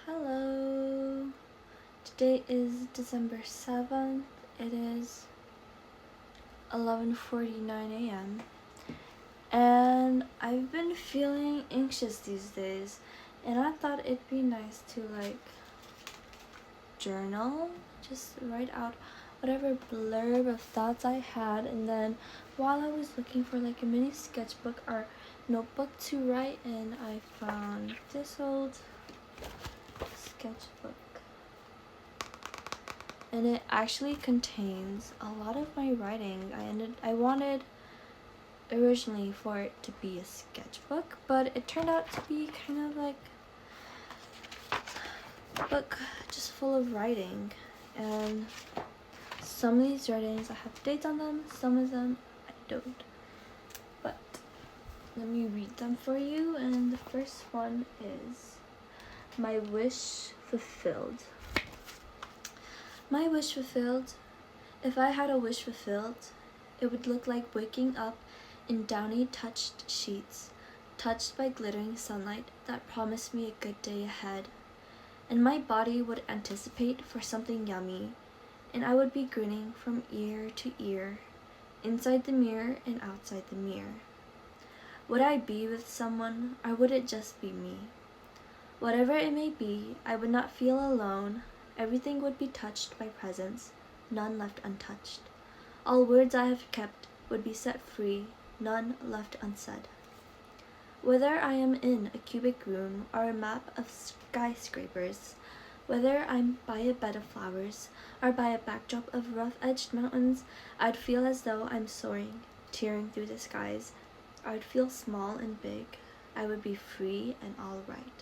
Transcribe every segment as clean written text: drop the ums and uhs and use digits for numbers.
Hello. Today is December 7th. It is 11:49 a.m. and I've been feeling anxious these days, and I thought it'd be nice to journal, just write out whatever blurb of thoughts I had, and then while I was looking for a mini sketchbook or notebook to write in, I found this old sketchbook. And it actually contains a lot of my writing. I wanted originally for it to be a sketchbook, but it turned out to be kind of like a book just full of writing. And some of these writings I have dates on them, some of them I don't. But let me read them for you, and the first one is My Wish Fulfilled. My wish fulfilled. If I had a wish fulfilled, it would look like waking up in downy touched sheets, touched by glittering sunlight that promised me a good day ahead. And my body would anticipate for something yummy, and I would be grinning from ear to ear, inside the mirror and outside the mirror. Would I be with someone, or would it just be me? Whatever it may be, I would not feel alone. Everything would be touched by presence, none left untouched. All words I have kept would be set free, none left unsaid. Whether I am in a cubic room or a map of skyscrapers, whether I'm by a bed of flowers or by a backdrop of rough-edged mountains, I'd feel as though I'm soaring, tearing through the skies. I'd feel small and big. I would be free and all right.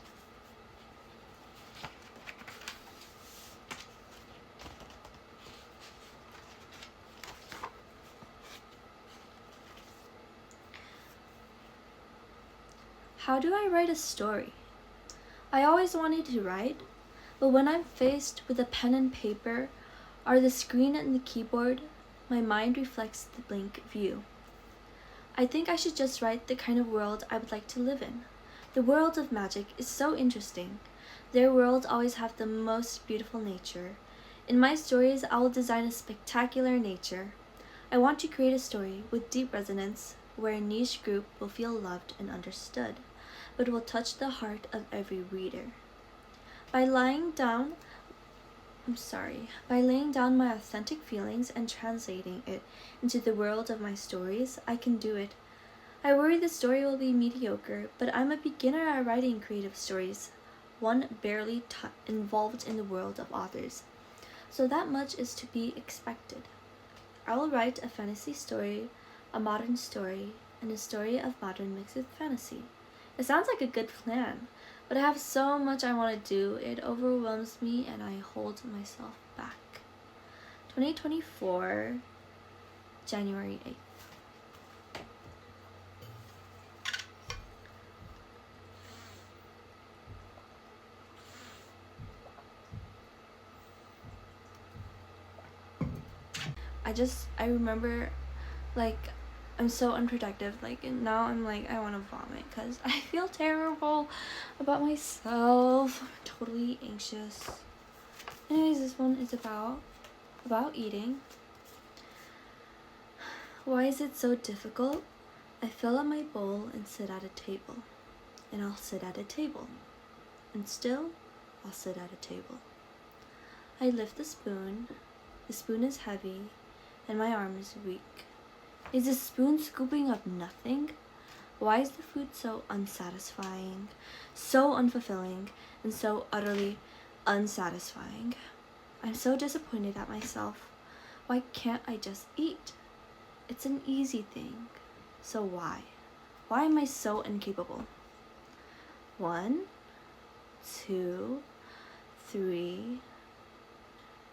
How do I write a story? I always wanted to write, but when I'm faced with a pen and paper or the screen and the keyboard, my mind reflects the blank view. I think I should just write the kind of world I would like to live in. The world of magic is so interesting. Their worlds always have the most beautiful nature. In my stories, I will design a spectacular nature. I want to create a story with deep resonance where a niche group will feel loved and understood, but will touch the heart of every reader. By laying down my authentic feelings and translating it into the world of my stories, I can do it. I worry the story will be mediocre, but I'm a beginner at writing creative stories, one barely involved in the world of authors. So that much is to be expected. I will write a fantasy story, a modern story, and a story of modern mixed with fantasy. It sounds like a good plan, but I have so much I want to do, it overwhelms me and I hold myself back. 2024, January 8th. I remember, I'm so unproductive, and now I'm I want to vomit because I feel terrible about myself. I'm totally anxious. Anyways, this one is about eating. Why is it so difficult? I fill up my bowl and sit at a table, and I'll sit at a table, and still I'll sit at a table. I lift the spoon is heavy, and my arm is weak. Is the spoon scooping up nothing? Why is the food so unsatisfying, so unfulfilling, and so utterly unsatisfying? I'm so disappointed at myself. Why can't I just eat? It's an easy thing. So why? Why am I so incapable? 1, 2, 3,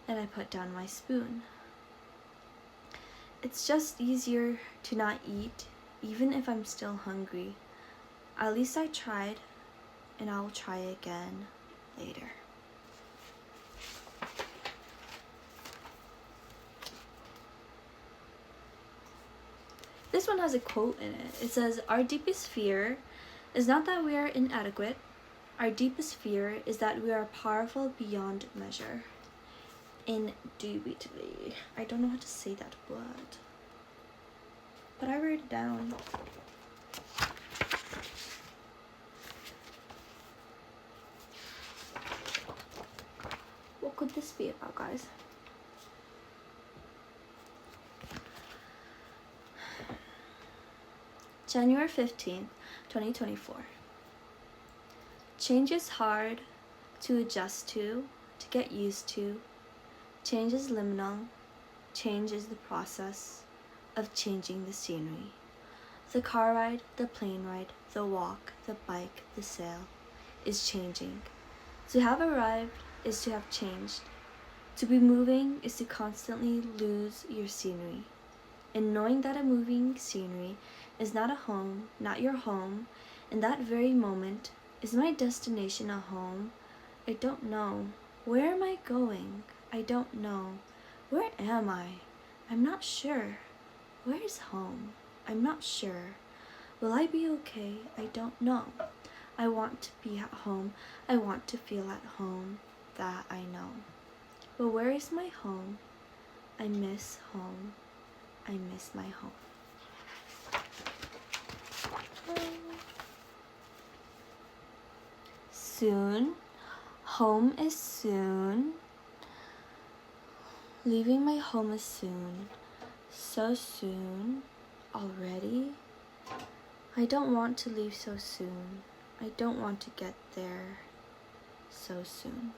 and I put down my spoon. It's just easier to not eat, even if I'm still hungry. At least I tried, and I'll try again later. This one has a quote in it. It says, "Our deepest fear is not that we are inadequate, Our deepest fear is that we are powerful beyond measure. Indubitably. I don't know how to say that word, but I wrote it down. What could this be about, guys? January 15th, 2024. Change is hard to adjust to get used to. Change is liminal. Change is the process of changing the scenery. The car ride, the plane ride, the walk, the bike, the sail is changing. To have arrived is to have changed. To be moving is to constantly lose your scenery. And knowing that a moving scenery is not a home, not your home, in that very moment, is my destination a home? I don't know. Where am I going? I don't know. Where am I? I'm not sure. Where is home? I'm not sure. Will I be okay? I don't know. I want to be at home. I want to feel at home. That I know. But where is my home? I miss home. I miss my home. Soon. Home is soon. Leaving my home is soon. So soon. Already? I don't want to leave so soon. I don't want to get there so soon.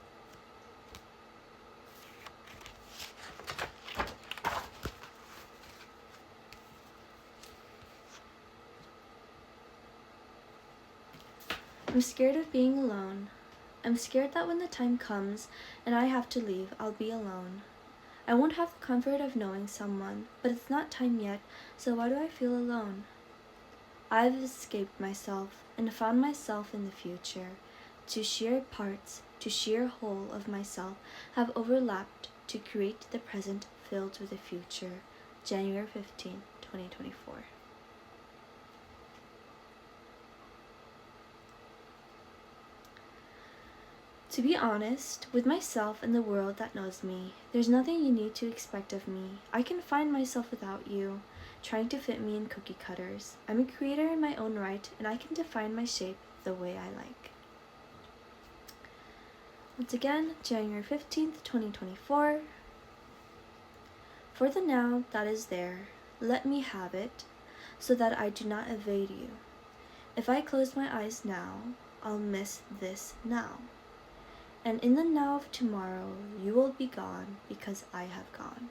I'm scared of being alone. I'm scared that when the time comes and I have to leave, I'll be alone. I won't have the comfort of knowing someone, but it's not time yet, so why do I feel alone? I've escaped myself and found myself in the future. Two sheer parts, two sheer whole of myself have overlapped to create the present filled with the future. January 15, 2024. To be honest with myself and the world that knows me, there's nothing you need to expect of me. I can find myself without you, trying to fit me in cookie cutters. I'm a creator in my own right, and I can define my shape the way I like. Once again, January 15th, 2024. For the now that is there, let me have it, so that I do not evade you. If I close my eyes now, I'll miss this now. And in the now of tomorrow, you will be gone because I have gone.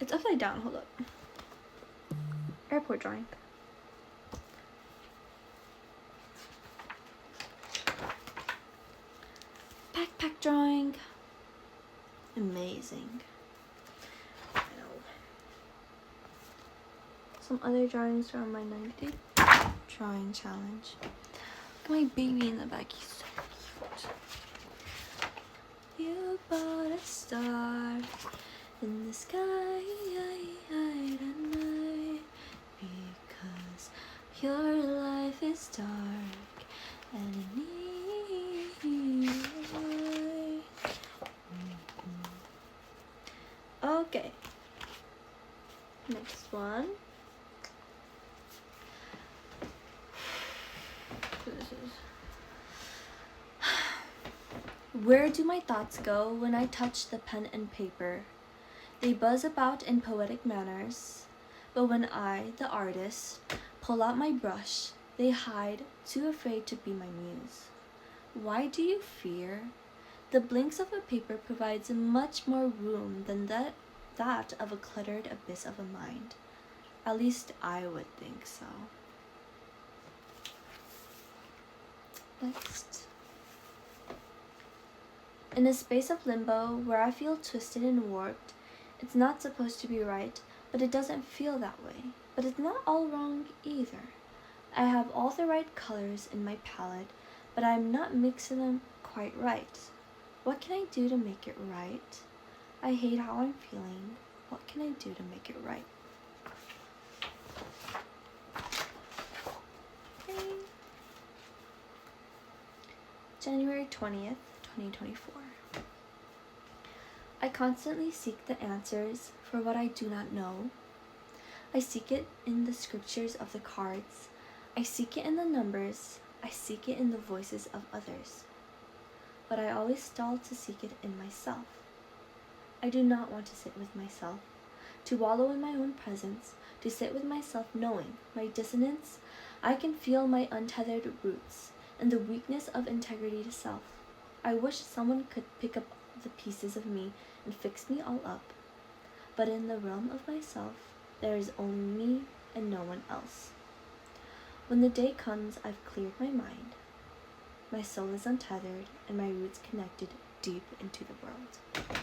It's upside down, hold up. Airport drawing. Backpack drawing. Amazing. Some other drawings from my 90 drawing challenge. My baby in the back, he's so cute. You bought a star in the sky at night because your life is dark and it needs light. Okay. Next one. Where do my thoughts go when I touch the pen and paper? They buzz about in poetic manners, but when I, the artist, pull out my brush, they hide, too afraid to be my muse. Why do you fear? The blinks of a paper provides much more room than that of a cluttered abyss of a mind. At least I would think so. Next. In a space of limbo where I feel twisted and warped, it's not supposed to be right, but it doesn't feel that way. But it's not all wrong either. I have all the right colors in my palette, but I'm not mixing them quite right. What can I do to make it right? I hate how I'm feeling. What can I do to make it right? Okay. January 20th, 2024. I constantly seek the answers for what I do not know. I seek it in the scriptures of the cards. I seek it in the numbers. I seek it in the voices of others. But I always stall to seek it in myself. I do not want to sit with myself, to wallow in my own presence, to sit with myself knowing my dissonance. I can feel my untethered roots and the weakness of integrity to self. I wish someone could pick up the pieces of me and fix me all up. But in the realm of myself, there is only me and no one else. When the day comes, I've cleared my mind. My soul is untethered and my roots connected deep into the world.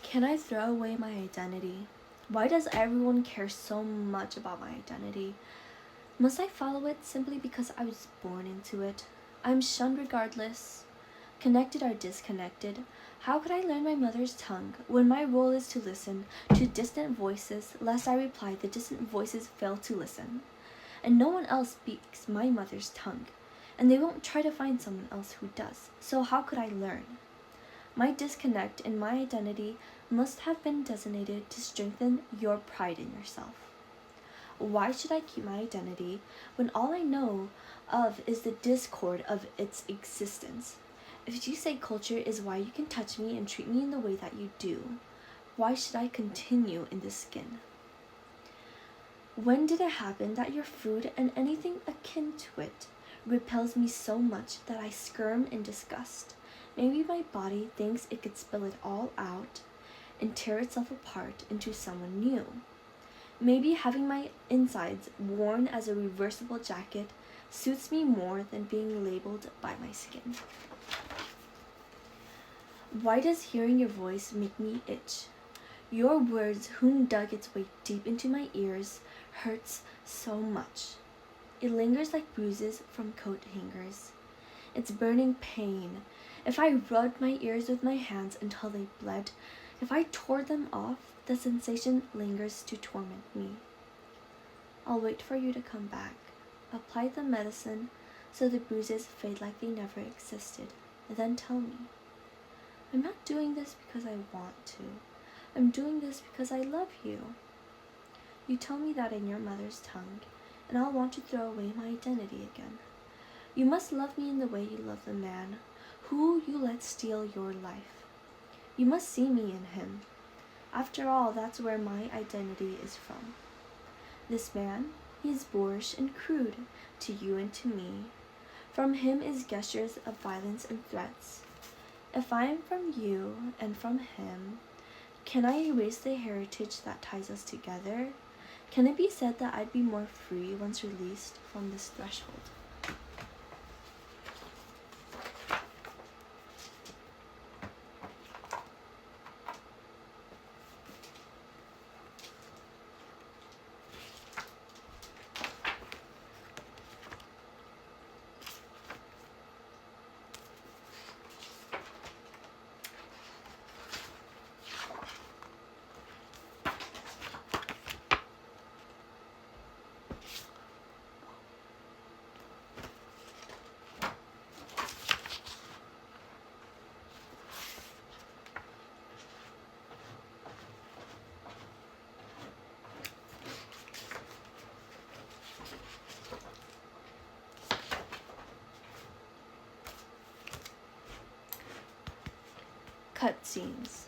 Can I throw away my identity? Why does everyone care so much about my identity? Must I follow it simply because I was born into it? I'm shunned regardless. Connected or disconnected? How could I learn my mother's tongue when my role is to listen to distant voices, lest I reply the distant voices fail to listen? And no one else speaks my mother's tongue, and they won't try to find someone else who does. So how could I learn? My disconnect in my identity must have been designated to strengthen your pride in yourself. Why should I keep my identity when all I know of is the discord of its existence? If you say culture is why you can touch me and treat me in the way that you do, why should I continue in this skin? When did it happen that your food and anything akin to it repels me so much that I squirm in disgust? Maybe my body thinks it could spill it all out and tear itself apart into someone new. Maybe having my insides worn as a reversible jacket suits me more than being labeled by my skin. Why does hearing your voice make me itch? Your words, whom dug its way deep into my ears, hurts so much. It lingers like bruises from coat hangers. It's burning pain. If I rubbed my ears with my hands until they bled, if I tore them off, the sensation lingers to torment me. I'll wait for you to come back. Apply the medicine so the bruises fade like they never existed, and then tell me. I'm not doing this because I want to. I'm doing this because I love you. You tell me that in your mother's tongue, and I'll want to throw away my identity again. You must love me in the way you love the man who you let steal your life. You must see me in him. After all, that's where my identity is from. This man, he is boorish and crude to you and to me. From him is gestures of violence and threats. If I am from you and from him, can I erase the heritage that ties us together? Can it be said that I'd be more free once released from this threshold? Cutscenes.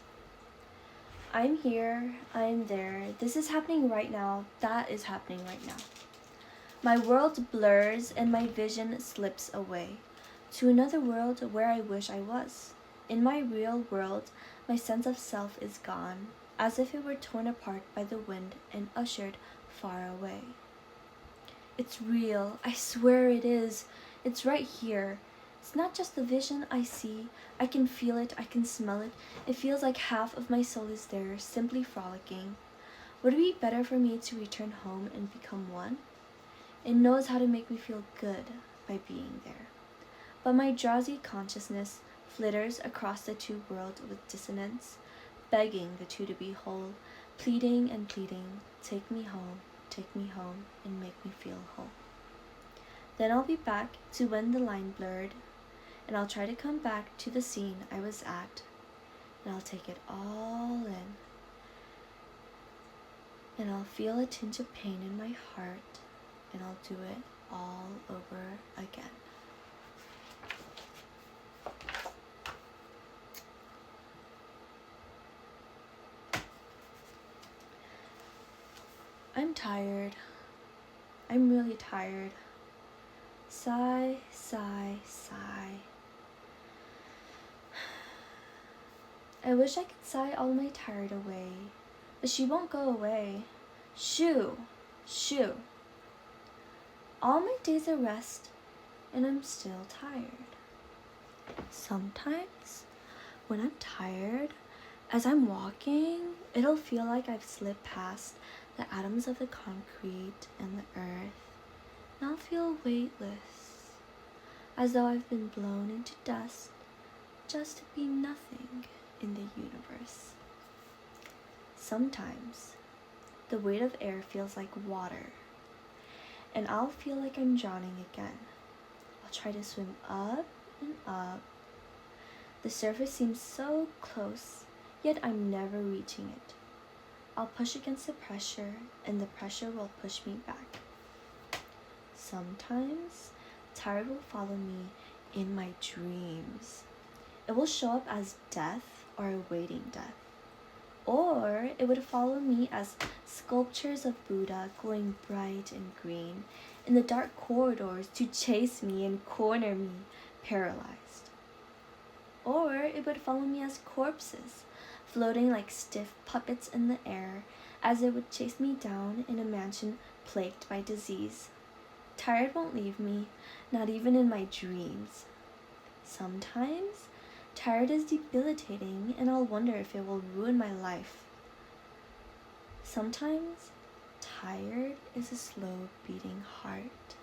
I'm here, I'm there, this is happening right now, that is happening right now. My world blurs and my vision slips away to another world where I wish I was. In my real world, my sense of self is gone, as if it were torn apart by the wind and ushered far away. It's real, I swear it is. It's right here. It's not just the vision I see. I can feel it, I can smell it. It feels like half of my soul is there, simply frolicking. Would it be better for me to return home and become one? It knows how to make me feel good by being there. But my drowsy consciousness flitters across the two worlds with dissonance, begging the two to be whole, pleading and pleading, take me home, and make me feel whole. Then I'll be back to when the line blurred, and I'll try to come back to the scene I was at, and I'll take it all in, and I'll feel a tinge of pain in my heart, and I'll do it all over again. I'm tired. I'm really tired. Sigh, sigh, sigh. I wish I could sigh all my tired away, but she won't go away. Shoo, shoo. All my days are rest, and I'm still tired. Sometimes, when I'm tired, as I'm walking, it'll feel like I've slipped past the atoms of the concrete and the earth, and I'll feel weightless, as though I've been blown into dust just to be nothing in the universe. Sometimes, the weight of air feels like water, and I'll feel like I'm drowning again. I'll try to swim up and up. The surface seems so close, yet I'm never reaching it. I'll push against the pressure, and the pressure will push me back. Sometimes, tired will follow me in my dreams. It will show up as death or awaiting death. Or it would follow me as sculptures of Buddha glowing bright and green in the dark corridors to chase me and corner me, paralyzed. Or it would follow me as corpses, floating like stiff puppets in the air, as it would chase me down in a mansion plagued by disease. Tired won't leave me, not even in my dreams. Sometimes, tired is debilitating, and I'll wonder if it will ruin my life. Sometimes, tired is a slow beating heart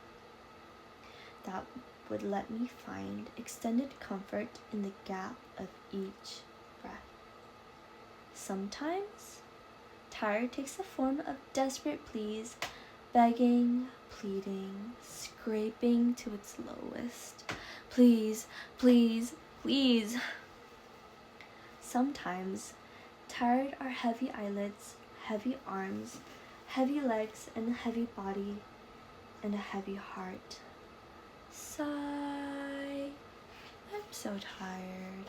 that would let me find extended comfort in the gap of each breath. Sometimes, tired takes the form of desperate pleas, begging, pleading, scraping to its lowest. Please, please, please. Sometimes, tired are heavy eyelids, heavy arms, heavy legs, and a heavy body, and a heavy heart. Sigh. I'm so tired.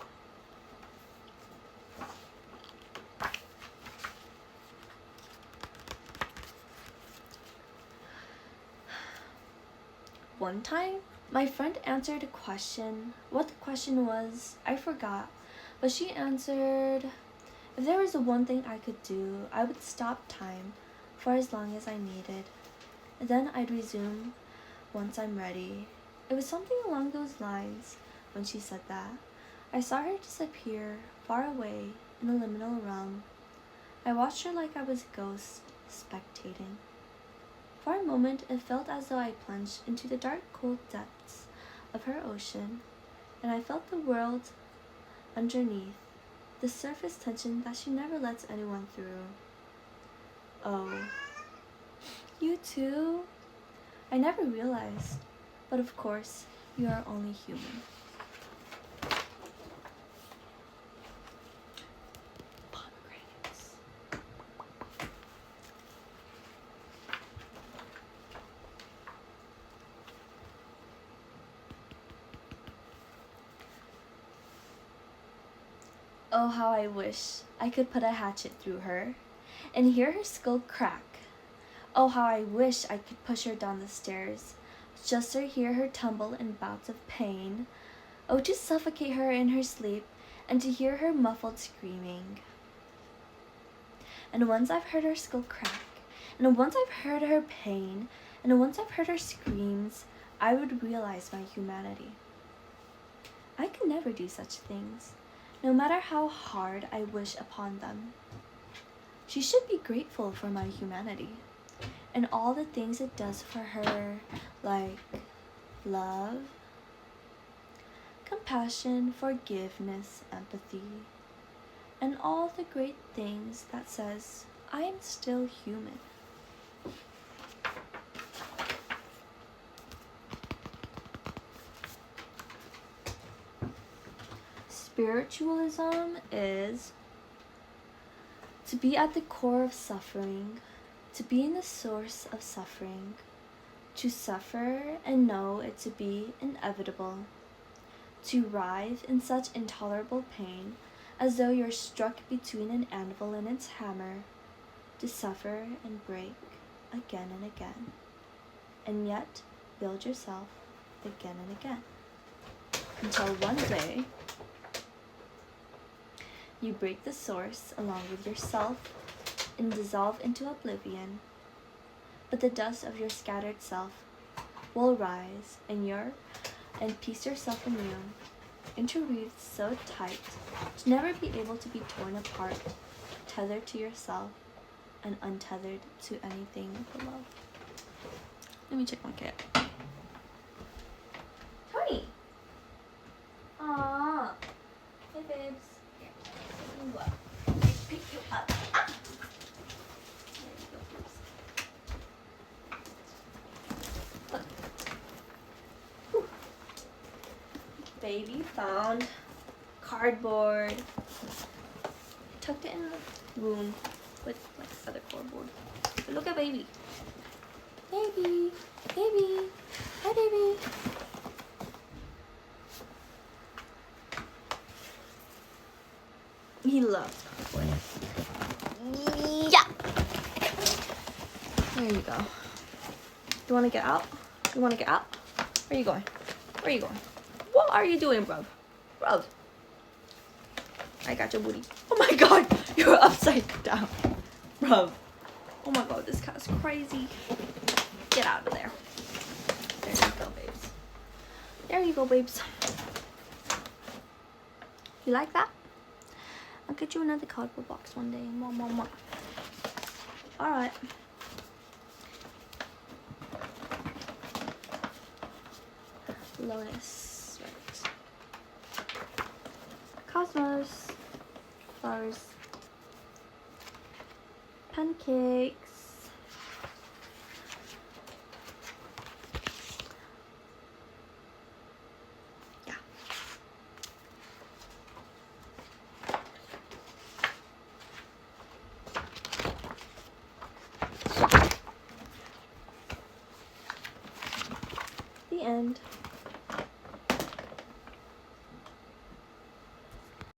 One time, my friend answered a question. What the question was, I forgot, but she answered, if there was one thing I could do, I would stop time for as long as I needed, and then I'd resume once I'm ready. It was something along those lines. When she said that, I saw her disappear far away in the liminal realm. I watched her like I was a ghost, spectating. For a moment, it felt as though I plunged into the dark, cold depths of her ocean, and I felt the world underneath, the surface tension that she never lets anyone through. Oh, you too? I never realized, but of course, you are only human. Pomegranates. Oh, how I wish I could put a hatchet through her and hear her skull crack. Oh, how I wish I could push her down the stairs, just to hear her tumble in bouts of pain. Oh, to suffocate her in her sleep, and to hear her muffled screaming. And once I've heard her skull crack, and once I've heard her pain, and once I've heard her screams, I would realize my humanity. I could never do such things, no matter how hard I wish upon them. She should be grateful for my humanity and all the things it does for her, like love, compassion, forgiveness, empathy, and all the great things that says, I am still human. Spiritualism is to be at the core of suffering, to be in the source of suffering, to suffer and know it to be inevitable, to writhe in such intolerable pain as though you're struck between an anvil and its hammer, to suffer and break again and again, and yet build yourself again and again, until one day you break the source along with yourself and dissolve into oblivion, but the dust of your scattered self will rise and piece yourself anew, interweaved so tight to never be able to be torn apart, tethered to yourself and untethered to anything below. Let me check my cat. Tony! Aww. Hey babes. Here, pick you up. Pick you up. Ah! There you go, babes. Look. Whew. Baby found cardboard. Tucked it in the room with like other cardboard. But look at baby. Baby. Baby. Hi baby. He loves cardboard. Yeah. There you go. You want to get out? You want to get out? Where are you going? Where are you going? What are you doing, bruv? Bruv. I got your booty. Oh my god, you're upside down. Bruv. Oh my god, this cat's crazy. Get out of there. There you go, babes. There you go, babes. You like that? I'll get you another cardboard box one day. Mwah, mwah, mwah. Alright. Lotus. Right. Cosmos. Flowers. Pancakes. Yeah. The end.